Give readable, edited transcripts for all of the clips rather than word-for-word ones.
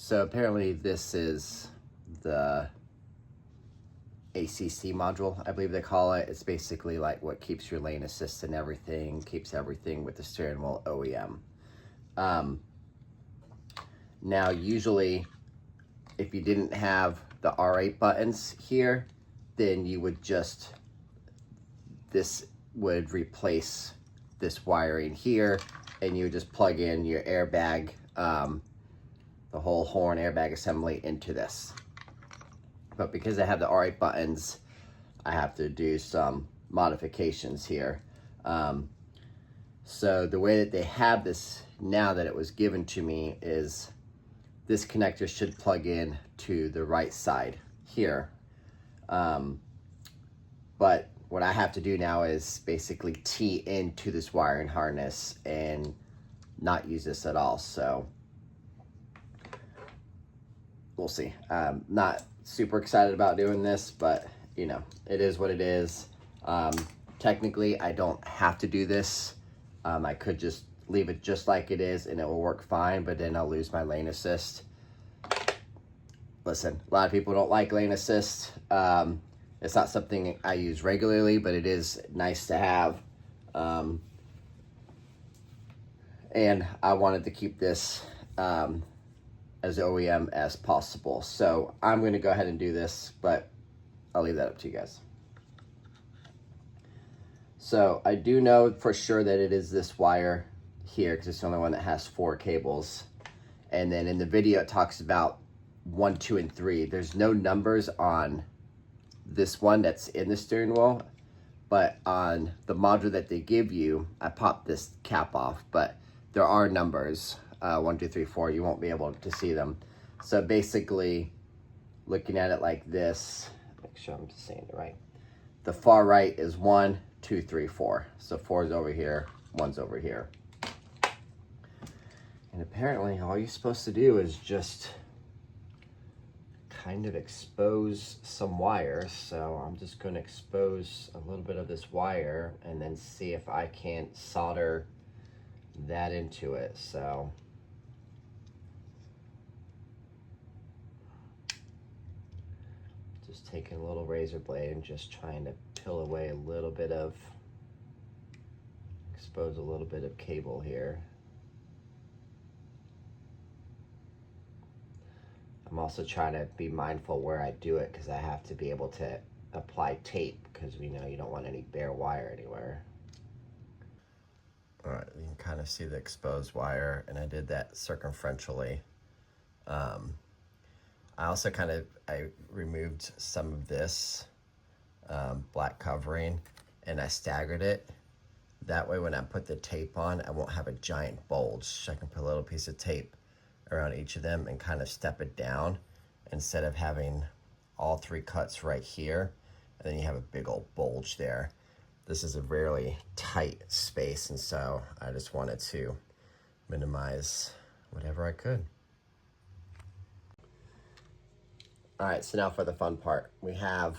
So apparently this is the ACC module, I believe they call it. It's basically like what keeps your lane assist and everything, keeps everything with the steering wheel OEM. Now, usually, if you didn't have the R8 buttons here, then you would just, this would replace this wiring here, and you would just plug in your airbag, the whole horn airbag assembly into this. But because I have the R8 buttons, I have to do some modifications here. So the way that they have this now that it was given to me is this connector should plug in to the right side here. But what I have to do now is basically tee into this wiring harness and not use this at all. So we'll see. I'm not super excited about doing this, but you know, it is what it is. Technically, I don't have to do this. I could just leave it just like it is and it will work fine, but then I'll lose my lane assist. Listen, a lot of people don't like lane assist. It's not something I use regularly, but it is nice to have. And I wanted to keep this as OEM as possible. So I'm going to go ahead and do this, but I'll leave that up to you guys. So I do know for sure that it is this wire here because it's the only one that has 4 cables. And then in the video, it talks about 1, 2, and 3. There's no numbers on this one that's in the steering wheel, but on the module that they give you, I popped this cap off, but there are numbers, 1, 2, 3, 4. You won't be able to see them. So basically, looking at it like this, make sure I'm saying it right. The far right is 1, 2, 3, 4. So 4 is over here, 1's over here. And apparently all you're supposed to do is just kind of expose some wires. So I'm just going to expose a little bit of this wire and then see if I can't solder that into it. So just taking a little razor blade and just trying to peel away a little bit of, expose a little bit of cable here. I'm also trying to be mindful where I do it because I have to be able to apply tape because we know you don't want any bare wire anywhere. All right, you can kind of see the exposed wire, and I did that circumferentially. I also I removed some of this black covering and I staggered it. That way when I put the tape on, I won't have a giant bulge. I can put a little piece of tape around each of them and kind of step it down instead of having all 3 cuts right here and then you have a big old bulge there. This is a really tight space, and so I just wanted to minimize whatever I could. All right, so now for the fun part. We have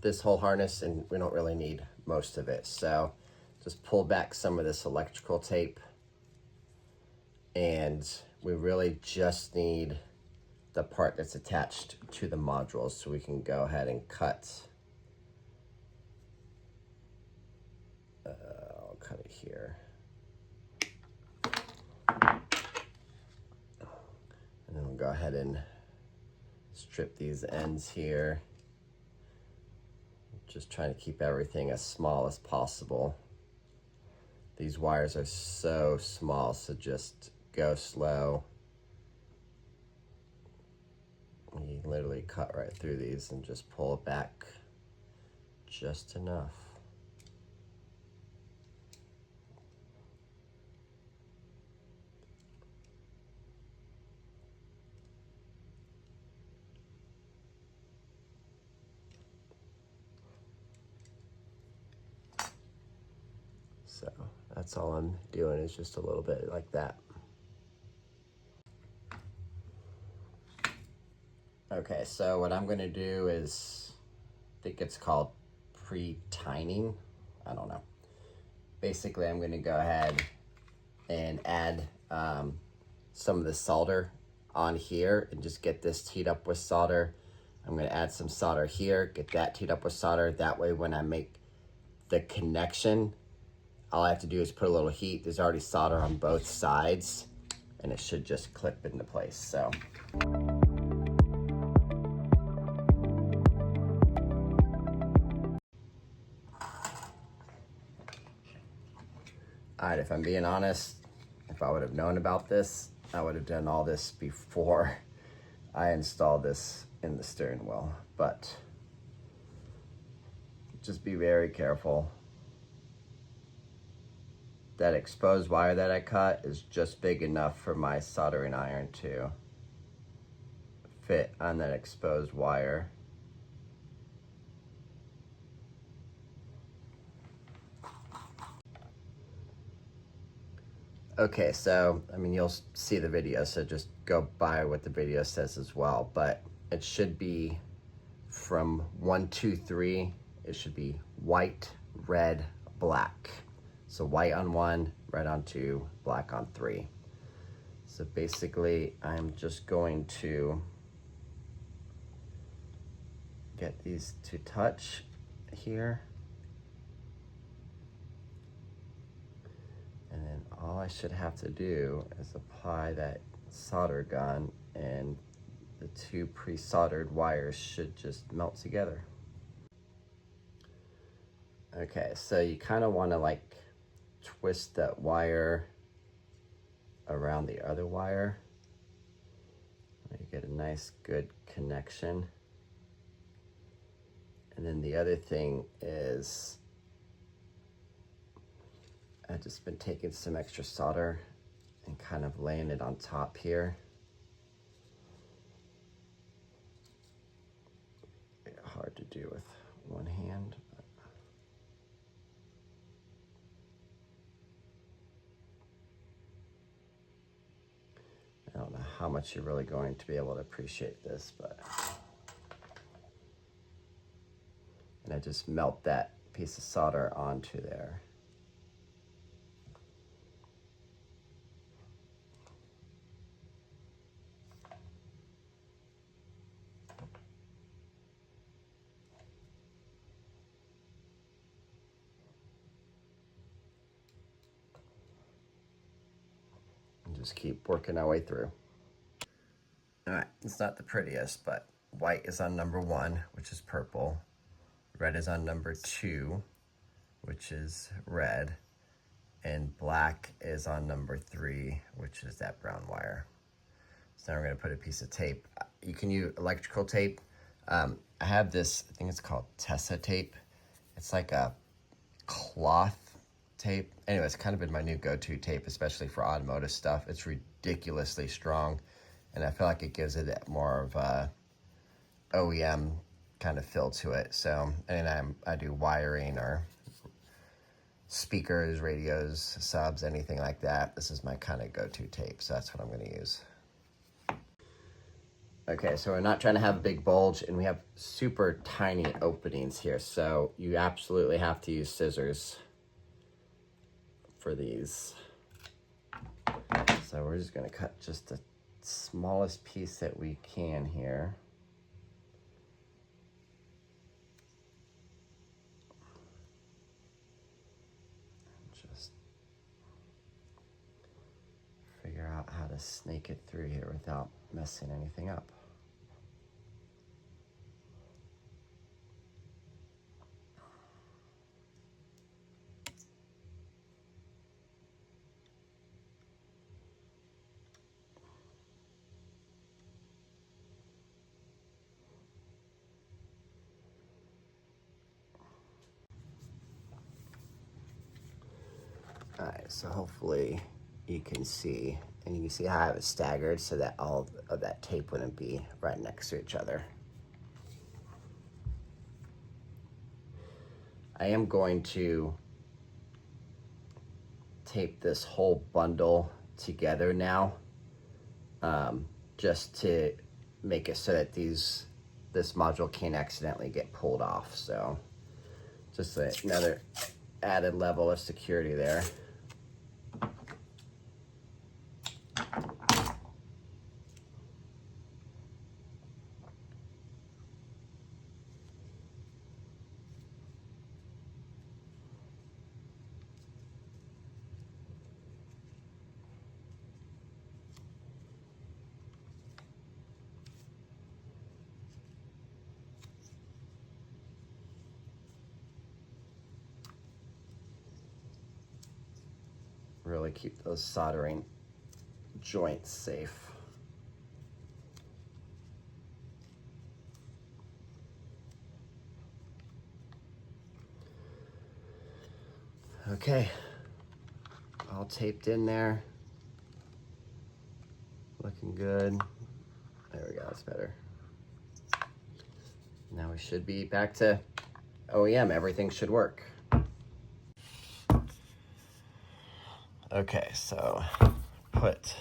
this whole harness and we don't really need most of it. So just pull back some of this electrical tape and we really just need the part that's attached to the modules, so we can go ahead and cut. I'll cut it here. And then we'll go ahead and strip these ends here. Just trying to keep everything as small as possible. These wires are so small, so just go slow. You literally cut right through these and just pull it back just enough. So that's all I'm doing, is just a little bit like that. Okay, so what I'm gonna do is, I think it's called pre-tining. I don't know. Basically, I'm gonna go ahead and add some of the solder on here and just get this teed up with solder. I'm gonna add some solder here, get that teed up with solder. That way when I make the connection, all I have to do is put a little heat. There's already solder on both sides and it should just clip into place, so. All right, if I'm being honest, if I would have known about this, I would have done all this before I installed this in the steering wheel, but just be very careful. That exposed wire that I cut is just big enough for my soldering iron to fit on that exposed wire. Okay, so, I mean, you'll see the video, so just go by what the video says as well, but it should be from 1, 2, 3, it should be white, red, black. So white on 1, red on 2, black on 3. So basically, I'm just going to get these to touch here. And then all I should have to do is apply that solder gun and the 2 pre-soldered wires should just melt together. Okay, so you kind of want to like twist that wire around the other wire. You get a nice good connection. And then the other thing is I've just been taking some extra solder and kind of laying it on top here. Hard to do with one hand. I don't know how much you're really going to be able to appreciate this, but. And I just melt that piece of solder onto there. Just keep working our way through. All right, it's not the prettiest, but white is on number 1, which is purple. Red is on number 2, which is red. And black is on number 3, which is that brown wire. So now we're gonna put a piece of tape. You can use electrical tape. I have this, I think it's called Tessa tape. It's like a cloth tape. Anyway, it's kind of been my new go-to tape, especially for automotive stuff. It's ridiculously strong, and I feel like it gives it more of a OEM kind of feel to it. So, and I do wiring or speakers, radios, subs, anything like that. This is my kind of go-to tape, so that's what I'm going to use. Okay, so we're not trying to have a big bulge, and we have super tiny openings here, so you absolutely have to use scissors for these. So we're just going to cut just the smallest piece that we can here. Just figure out how to snake it through here without messing anything up. All right, so hopefully you can see, and you can see how I have it staggered so that all of that tape wouldn't be right next to each other. I am going to tape this whole bundle together now, just to make it so that this module can't accidentally get pulled off. So just another added level of security there. Really keep those soldering joints safe. Okay, all taped in there. Looking good. There we go, that's better. Now we should be back to OEM. Everything should work. Okay, so put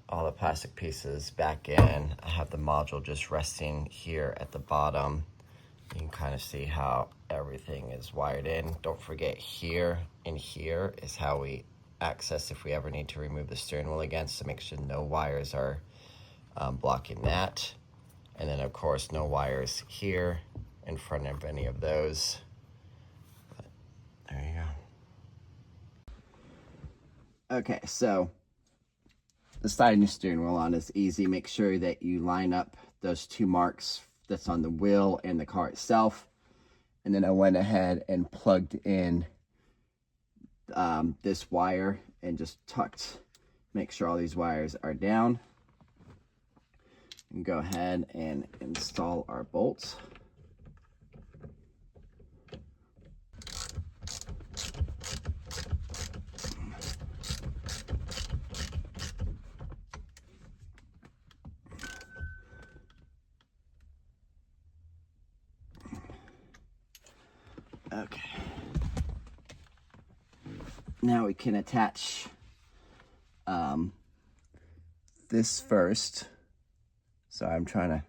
all the plastic pieces back in. I have the module just resting here at the bottom. You can kind of see how everything is wired in. Don't forget, here and here is how we access if we ever need to remove the steering wheel again, so make sure no wires are blocking that. And then of course no wires here in front of any of those. But there you go. Okay, so the sliding your steering wheel on is easy. Make sure that you line up those two marks that's on the wheel and the car itself. And then I went ahead and plugged in this wire and just tucked, make sure all these wires are down. And go ahead and install our bolts. Okay. Now we can attach this first. So I'm trying to,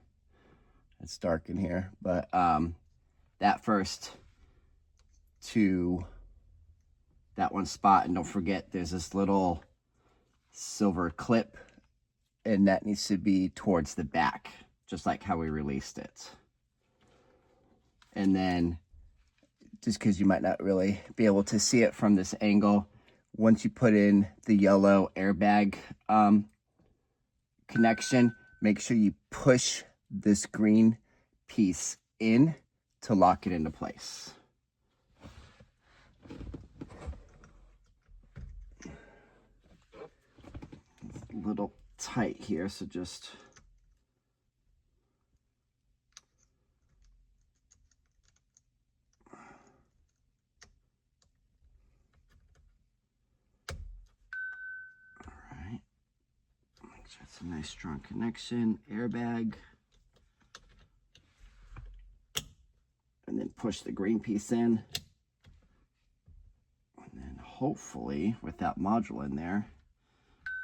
it's dark in here, but that first to that one spot. And don't forget, there's this little silver clip, and that needs to be towards the back, just like how we released it. And then, just because you might not really be able to see it from this angle, once you put in the yellow airbag connection, make sure you push this green piece in to lock it into place. It's a little tight here, so just that's a nice strong connection, airbag. And then push the green piece in. And then hopefully with that module in there,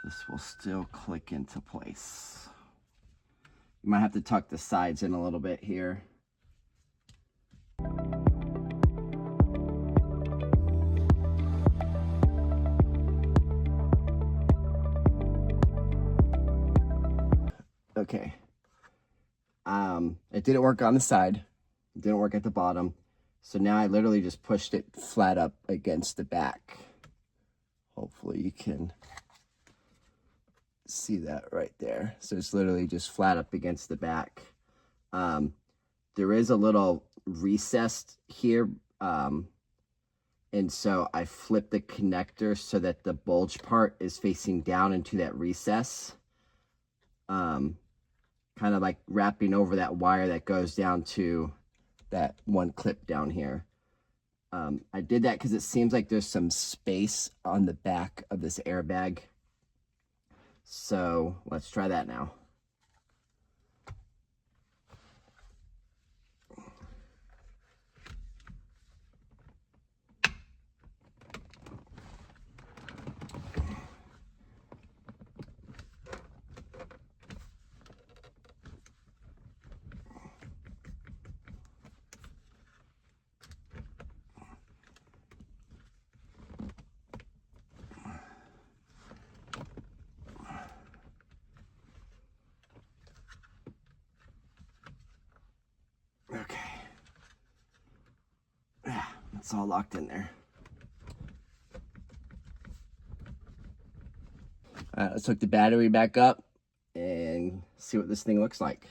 this will still click into place. You might have to tuck the sides in a little bit here. Okay. It didn't work on the side. It didn't work at the bottom. So now I literally just pushed it flat up against the back. Hopefully you can see that right there. So it's literally just flat up against the back. There is a little recess here. And so I flipped the connector so that the bulge part is facing down into that recess. Kind of like wrapping over that wire that goes down to that one clip down here. I did that because it seems like there's some space on the back of this airbag. So let's try that now. Okay. Yeah, it's all locked in there. All right, let's hook the battery back up and see what this thing looks like.